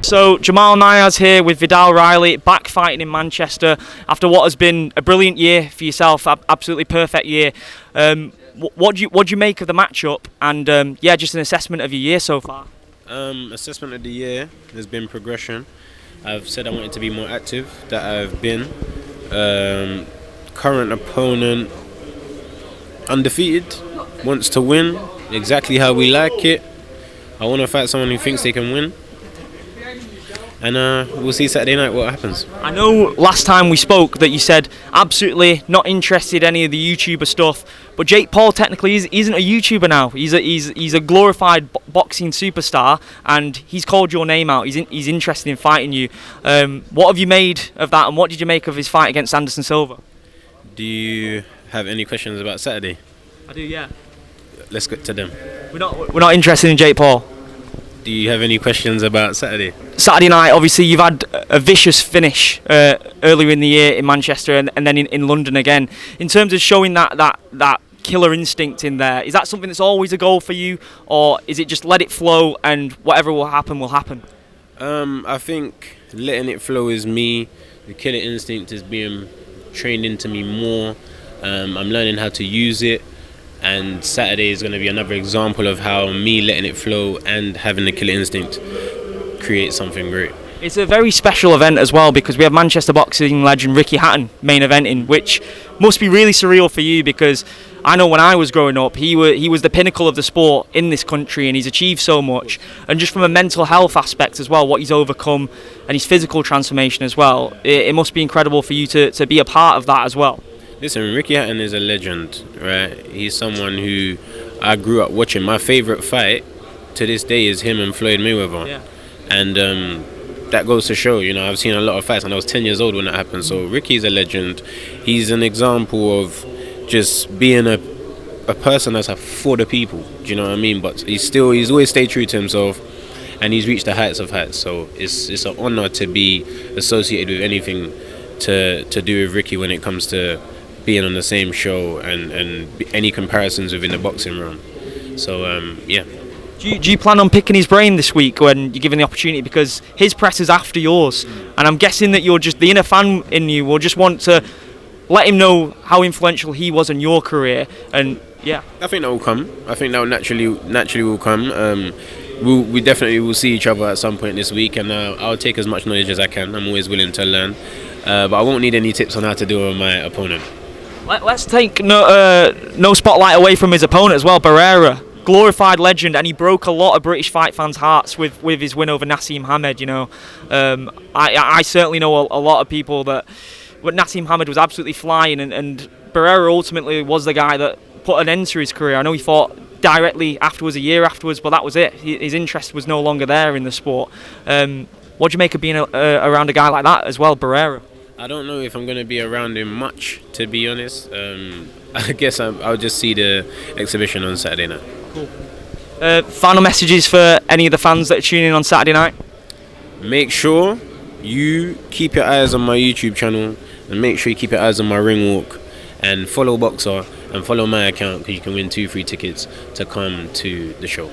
So Jamal Niaz here with Viddal Riley, back fighting in Manchester after what has been a brilliant year for yourself, absolutely perfect year. What do you make of the matchup, and just an assessment of your year so far? Assessment of the year has been progression. I've said I wanted to be more active, that I've been. Current opponent, undefeated, wants to win, exactly how we like it. I want to fight someone who thinks they can win. And we'll see Saturday night what happens. I know last time we spoke that you said absolutely not interested in any of the YouTuber stuff, but Jake Paul technically isn't a YouTuber now. He's a glorified boxing superstar, and he's called your name out. He's interested in fighting you. What have you made of that, and what did you make of his fight against Anderson Silva? Do you have any questions about Saturday? I do, yeah. Let's get to them. We're not interested in Jake Paul. Do you have any questions about Saturday? Saturday night, obviously, you've had a vicious finish earlier in the year in Manchester and then in London again. In terms of showing that killer instinct in there, is that something that's always a goal for you, or is it just let it flow and whatever will happen will happen? I think letting it flow is me. The killer instinct is being trained into me more. I'm learning how to use it. And Saturday is going to be another example of how me letting it flow and having the killer instinct creates something great. It's a very special event as well, because we have Manchester boxing legend Ricky Hatton main eventing, which must be really surreal for you, because I know when I was growing up, he was the pinnacle of the sport in this country, and he's achieved so much. And just from a mental health aspect as well, what he's overcome and his physical transformation as well, it must be incredible for you to be a part of that as well. Listen, Ricky Hatton is a legend, right? He's someone who I grew up watching. My favourite fight to this day is him and Floyd Mayweather. Yeah. And that goes to show, I've seen a lot of fights, and I was 10 years old when that happened. So Ricky's a legend. He's an example of just being a person that's for the people, do you know what I mean? But he's always stayed true to himself, and he's reached the heights of heights. So it's an honour to be associated with anything to do with Ricky when it comes to being on the same show and any comparisons within the boxing realm. So yeah. Do you plan on picking his brain this week when you're given the opportunity, because his press is after yours, and I'm guessing that you're just the inner fan in you will just want to let him know how influential he was in your career, and yeah. I think that will come. I think that will naturally will come. We definitely will see each other at some point this week, and I'll take as much knowledge as I can. I'm always willing to learn, but I won't need any tips on how to deal with my opponent. Let's take no spotlight away from his opponent as well, Barrera. Glorified legend, and he broke a lot of British fight fans' hearts with his win over Nassim Hamed. I certainly know a lot of people that Nassim Hamed was absolutely flying, and Barrera ultimately was the guy that put an end to his career. I know he fought directly afterwards, a year afterwards, but that was it. His interest was no longer there in the sport. What do you make of being around a guy like that as well, Barrera? I don't know if I'm going to be around him much, to be honest. I guess I'll just see the exhibition on Saturday night. Cool. Final messages for any of the fans that are tuning in on Saturday night? Make sure you keep your eyes on my YouTube channel, and make sure you keep your eyes on my ring walk, and follow Boxer and follow my account, because you can win 2 free tickets to come to the show.